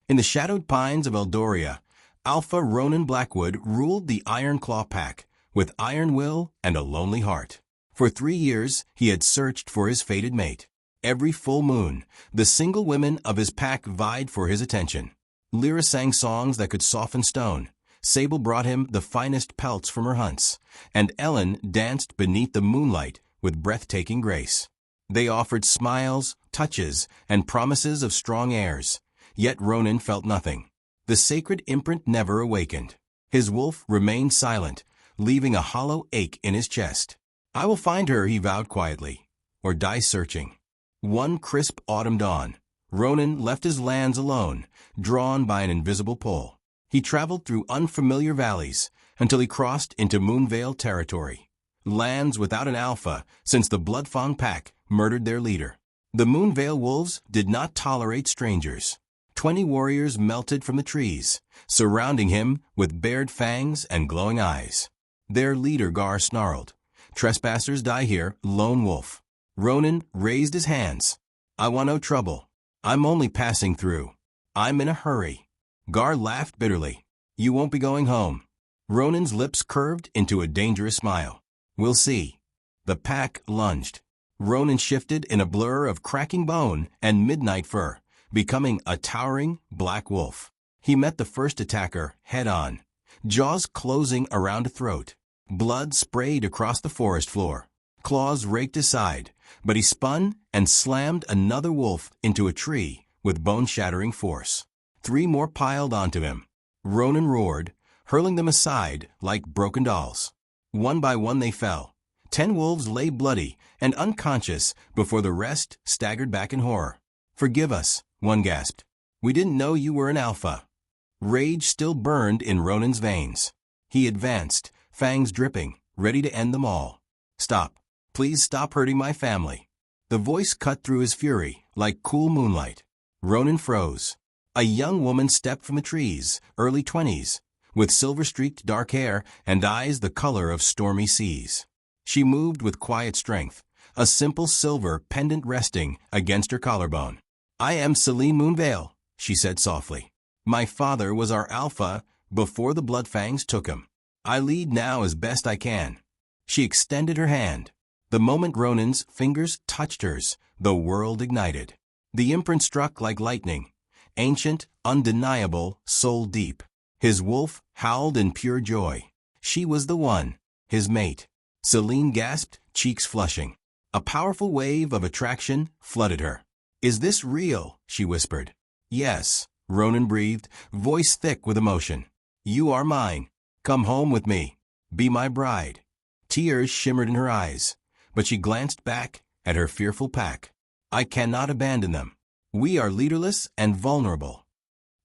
In the shadowed pines of Eldoria, Alpha Ronan Blackwood ruled the Iron Claw pack with iron will and a lonely heart. For 3 years, he had searched for his fated mate. Every full moon, the single women of his pack vied for his attention. Lyra sang songs that could soften stone. Sable brought him the finest pelts from her hunts, and Ellen danced beneath the moonlight with breathtaking grace. They offered smiles, touches, and promises of strong heirs, yet Ronan felt nothing. The sacred imprint never awakened. His wolf remained silent, leaving a hollow ache in his chest. "I will find her," he vowed quietly, "or die searching." One crisp autumn dawn, Ronan left his lands alone, drawn by an invisible pull. He traveled through unfamiliar valleys until he crossed into Moonvale territory, lands without an alpha since the Bloodfang pack murdered their leader. The Moonvale wolves did not tolerate strangers. 20 warriors melted from the trees, surrounding him with bared fangs and glowing eyes. Their leader Gar snarled, "Trespassers die here, lone wolf." Ronan raised his hands. "I want no trouble. I'm only passing through. I'm in a hurry." Gar laughed bitterly. "You won't be going home." Ronan's lips curved into a dangerous smile. "We'll see." The pack lunged. Ronan shifted in a blur of cracking bone and midnight fur, becoming a towering black wolf. He met the first attacker head-on, jaws closing around a throat. Blood sprayed across the forest floor. Claws raked his side, but he spun and slammed another wolf into a tree with bone-shattering force. 3 more piled onto him. Ronan roared, hurling them aside like broken dolls. One by one they fell. 10 wolves lay bloody and unconscious before the rest staggered back in horror. "Forgive us," one gasped. "We didn't know you were an alpha." Rage still burned in Ronan's veins. He advanced, fangs dripping, ready to end them all. "Stop. Please stop hurting my family." The voice cut through his fury like cool moonlight. Ronan froze. A young woman stepped from the trees, early 20s, with silver-streaked dark hair and eyes the color of stormy seas. She moved with quiet strength, a simple silver pendant resting against her collarbone. "I am Selene Moonvale," she said softly. "My father was our alpha before the Bloodfangs took him. I lead now as best I can." She extended her hand. The moment Ronan's fingers touched hers, the world ignited. The imprint struck like lightning, ancient, undeniable, soul-deep. His wolf howled in pure joy. She was the one, his mate. Selene gasped, cheeks flushing. A powerful wave of attraction flooded her. "Is this real?" she whispered. "Yes," Ronan breathed, voice thick with emotion. "You are mine. Come home with me. Be my bride." Tears shimmered in her eyes, but she glanced back at her fearful pack. "I cannot abandon them. We are leaderless and vulnerable."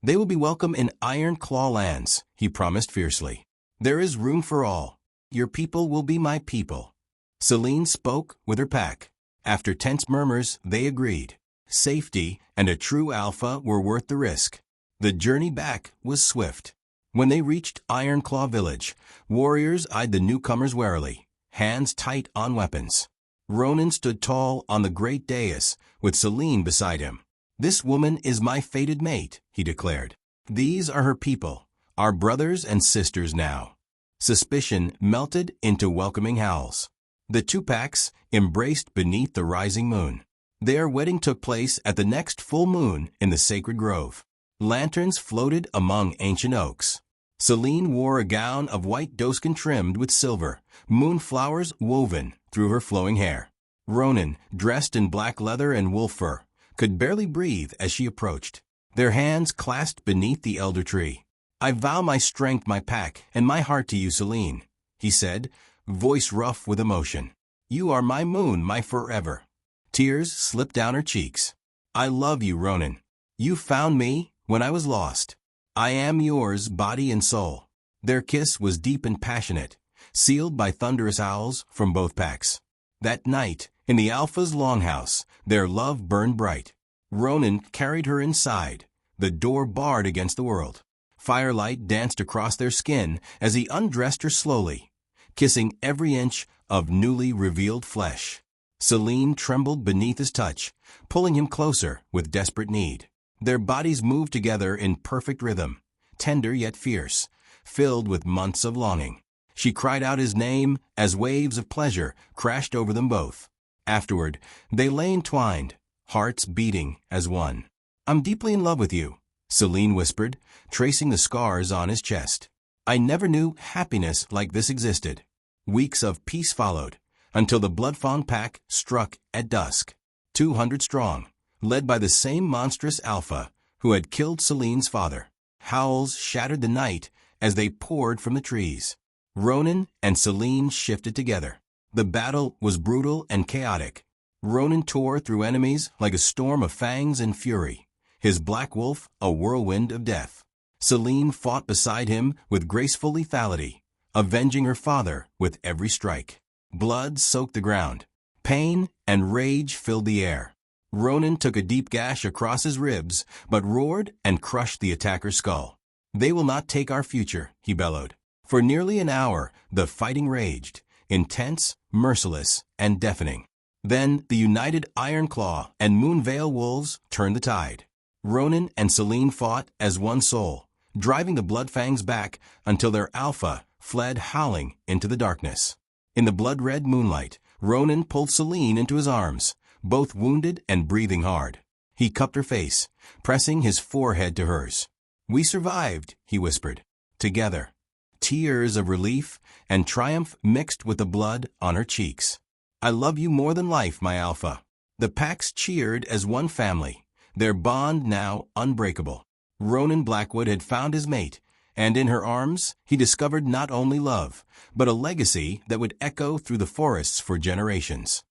"They will be welcome in Iron Claw lands," he promised fiercely. "There is room for all. Your people will be my people." Selene spoke with her pack. After tense murmurs, they agreed. Safety and a true alpha were worth the risk. The journey back was swift. When they reached Iron Claw Village, warriors eyed the newcomers warily, hands tight on weapons. Ronan stood tall on the great dais, with Selene beside him. "This woman is my fated mate," he declared. "These are her people, our brothers and sisters now." Suspicion melted into welcoming howls. The 2 packs embraced beneath the rising moon. Their wedding took place at the next full moon in the sacred grove. Lanterns floated among ancient oaks. Selene wore a gown of white doeskin trimmed with silver, moonflowers woven through her flowing hair. Ronan, dressed in black leather and wolf fur, could barely breathe as she approached. Their hands clasped beneath the elder tree. "I vow my strength, my pack, and my heart to you, Selene," he said, voice rough with emotion. "You are my moon, my forever." Tears slipped down her cheeks. "I love you, Ronan. You found me when I was lost. I am yours, body and soul." Their kiss was deep and passionate, sealed by thunderous owls from both packs. That night, in the Alpha's longhouse, their love burned bright. Ronan carried her inside, the door barred against the world. Firelight danced across their skin as he undressed her slowly, kissing every inch of newly revealed flesh. Selene trembled beneath his touch, pulling him closer with desperate need. Their bodies moved together in perfect rhythm, tender yet fierce, filled with months of longing. She cried out his name as waves of pleasure crashed over them both. Afterward, they lay entwined, hearts beating as one. "I'm deeply in love with you," Selene whispered, tracing the scars on his chest. "I never knew happiness like this existed." Weeks of peace followed, until the Bloodfawn pack struck at dusk. 200 strong, led by the same monstrous Alpha who had killed Selene's father. Howls shattered the night as they poured from the trees. Ronan and Selene shifted together. The battle was brutal and chaotic. Ronan tore through enemies like a storm of fangs and fury, his black wolf a whirlwind of death. Selene fought beside him with graceful lethality, avenging her father with every strike. Blood soaked the ground. Pain and rage filled the air. Ronan took a deep gash across his ribs, but roared and crushed the attacker's skull. "They will not take our future," he bellowed. For nearly an hour, the fighting raged, intense, merciless, and deafening. Then the united Iron Claw and Moonveil wolves turned the tide. Ronan and Selene fought as one soul, driving the Bloodfangs back until their Alpha fled howling into the darkness. In the blood-red moonlight, Ronan pulled Selene into his arms, both wounded and breathing hard. He cupped her face, pressing his forehead to hers. "We survived," he whispered. "Together." Tears of relief and triumph mixed with the blood on her cheeks. "I love you more than life, my Alpha." The packs cheered as one family, their bond now unbreakable. Ronan Blackwood had found his mate, and in her arms he discovered not only love, but a legacy that would echo through the forests for generations.